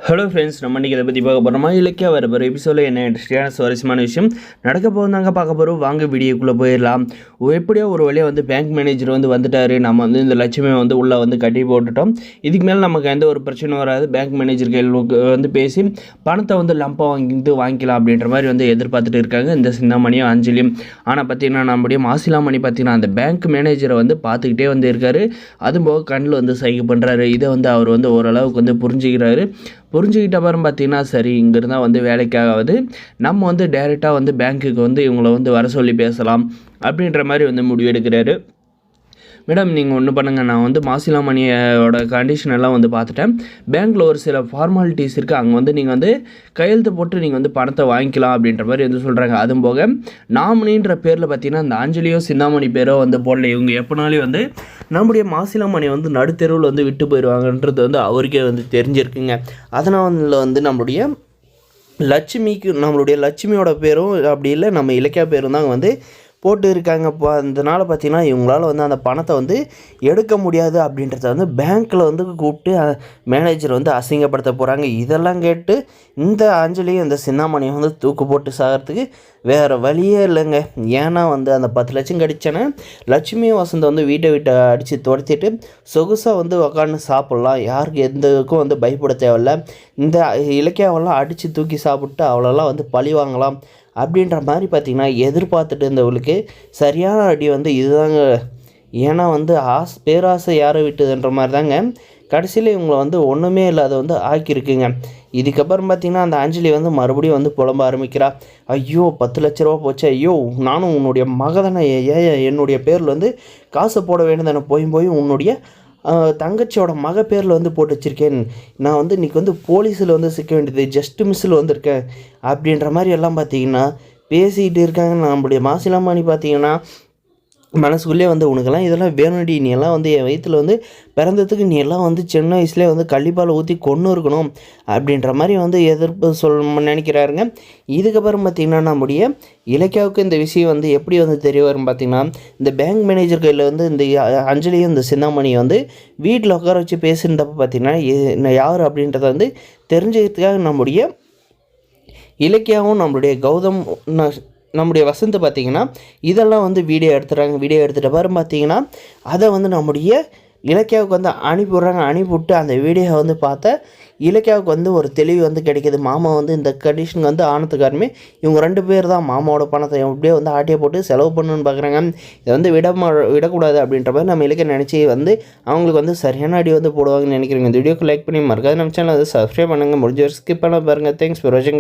Hello friends, நம்ம இன்றைக்கி இதை பற்றி பார்க்க போகிறோமா இலக்கியா வர போகிற எபிசோடில் என்ன இன்ட்ரெஸ்டிங்கான சுவாரஸ்யமான விஷயம் நடக்க போகுதாங்க பார்க்க போகிறோம். வாங்க வீடியோக்குள்ளே போயிடலாம். எப்படியோ ஒரு வழியாக பேங்க் மேனேஜர் வந்துட்டார். நம்ம இந்த லட்சுமியை உள்ளே கட்டி போட்டுட்டோம். இதுக்கு மேலே நமக்கு எந்த ஒரு பிரச்சனை வராது. பேங்க் மேனேஜர் கையில் பேசி பணத்தை லம்பாக வாங்கிக்கலாம் அப்படின்ற மாதிரி எதிர்பார்த்துட்டு இருக்காங்க இந்த சிந்தாமணியும் அஞ்சலியும். ஆனால் பார்த்தீங்கன்னா நம்முடைய மாசிலாமணி பார்த்தீங்கன்னா அந்த பேங்க் மேனேஜரை பார்த்துக்கிட்டே இருக்காரு. அதுவும் போக கண்ணில் சைகை பண்ணுறாரு. இதை அவர் ஓரளவுக்கு புரிஞ்சுக்கிறாரு. புரிஞ்சுக்கிட்ட அப்புறம் பார்த்தீங்கன்னா சரி, இங்கிருந்தால் வேலைக்காகாது, நம்ம டைரெக்டாக பேங்க்குக்கு இவங்களை வர சொல்லி பேசலாம் அப்படின்ற மாதிரி முடிவு எடுக்கிறாரு. மேடம், நீங்கள் ஒன்று பண்ணுங்கள், நான் மாசிலாமணியோட கண்டிஷன் எல்லாம் பார்த்துட்டேன். பேங்க்கில் ஒரு சில ஃபார்மாலிட்டிஸ் இருக்குது, அங்கே நீங்கள் கையெழுத்து போட்டு நீங்கள் பணத்தை வாங்கிக்கலாம் அப்படின்ற மாதிரி சொல்கிறாங்க. அதுவும் போக நாமினின்ற பேரில் பார்த்தீங்கன்னா இந்த அஞ்சலியோ சிந்தாமணி பேரோ போடல. இவங்க எப்போனாலும் நம்முடைய மாசிலாமணி நடுத்தெருவில் விட்டு போயிடுவாங்கன்றது அவருக்கே தெரிஞ்சிருக்குங்க. அதனால் நம்மளுடைய நம்மளுடைய லட்சுமியோட பேரும் அப்படி இல்லை நம்ம இலக்கியா பேரும் தான் போட்டு இருக்காங்க. இப்போ அதனால் பார்த்திங்கன்னா இவங்களால் அந்த பணத்தை எடுக்க முடியாது அப்படின்றத பேங்க்கில் கூப்பிட்டு மேனேஜர் அசிங்கப்படுத்த போகிறாங்க. இதெல்லாம் கேட்டு இந்த அஞ்சலியும் இந்த சிந்தாமணியை தூக்கு போட்டு சாகிறதுக்கு வேறு வழியே இல்லைங்க. ஏன்னா அந்த 10 லட்சம் கடிச்சேன்னா லட்சுமியும் வசந்தை வீட்டை அடித்து துரத்திட்டு சொகுசாக உக்காந்து சாப்பிட்லாம். யாருக்கு எந்தக்கும் பயப்பட தேவையில்ல. இந்த இலக்கியாவெல்லாம் அடித்து தூக்கி சாப்பிட்டு அவளெல்லாம் பழி வாங்கலாம் அப்படின்ற மாதிரி பார்த்திங்கன்னா எதிர்பார்த்துட்டு இருந்தவளுக்கு சரியான அடி இதுதாங்க. ஏன்னா பேராசை யாரை விட்டுதுன்ற மாதிரி தாங்க கடைசியில் இவங்களை ஒன்றுமே இல்லாத ஆக்கியிருக்குங்க. இதுக்கப்புறம் பார்த்திங்கன்னா அந்த அஞ்சலி மறுபடியும் புலம்ப ஆரம்பிக்கிறா. ஐயோ 10 லட்ச ரூபா போச்சு, ஐயோ நானும் உன்னுடைய மகதானே, என்னுடைய பேரில் காசை போட வேண்டியதானே, போய் உன்னுடைய தங்கச்சியோட மக பேரில் போட்டு வச்சுருக்கேன். நான் இன்றைக்கி போலீஸில் சிக்க வேண்டியது ஜஸ்ட் மிஸ்ஸில் வந்திருக்கேன் அப்படின்ற மாதிரி எல்லாம் பார்த்திங்கன்னா பேசிக்கிட்டு இருக்காங்க. நம்மளுடைய மாசிலாமணி பார்த்திங்கன்னா மனசுக்குள்ளே உனக்கெல்லாம் இதெல்லாம் வேணும்டி, நீ எல்லாம் என் வயிற்றில் பிறந்ததுக்கு நீ எல்லாம் சின்ன வயசுலேயே கள்ளிப்பால் ஊற்றி கொண்டு இருக்கணும் அப்படின்ற மாதிரி எதிர்ப்பு நினைக்கிறாருங்க. இதுக்கப்புறம் பார்த்திங்கன்னா நம்முடைய இலக்கியாவுக்கு இந்த விஷயம் எப்படி தெரிய வரும் பார்த்திங்கன்னா இந்த பேங்க் மேனேஜர் கையில் இந்த அஞ்சலியும் இந்த சிந்தாமணியை வீட்டில் உட்கார வச்சு பேசுகிறப்ப பார்த்திங்கன்னா யார் அப்படின்றத தெரிஞ்சுக்கிறதுக்காக நம்முடைய இலக்கியாவும் நம்மளுடைய கௌதம் நம்முடைய வசந்த் பார்த்திங்கன்னா இதெல்லாம் வீடியோ எடுத்துகிறாங்க. வீடியோ எடுத்துகிட்ட பாரு பார்த்திங்கன்னா அதை நம்முடைய இலக்கியாவுக்கு அனுப்பிவிட்றாங்க. அனுப்பிவிட்டு அந்த வீடியோவை பார்த்தா இலக்கியாவுக்கு ஒரு தெளிவு கிடைக்கிது. மாமா இந்த கண்டிஷனுக்கு ஆனதுக்காரமே இவங்க 2 பேர் தான் மாமாவோட பணத்தை எப்படியே ஆட்டியை போட்டு செலவு பண்ணணுன்னு பார்க்குறாங்க. இதை விடக்கூடாது அப்படின்ற மாதிரி நம்ம இலக்கிய நினச்சி அவங்களுக்கு சரியான அடி போடுவாங்கன்னு நினைக்கிறேங்க. இந்த வீடியோக்கு லைக் பண்ணி மறக்காது நம்ம சேனல் சப்ஸ்கிரைப் பண்ணுங்கள். முடிஞ்ச ஸ்கிப் பண்ண பாருங்கள். தேங்க்ஸ் ஃபார் வாட்சிங்.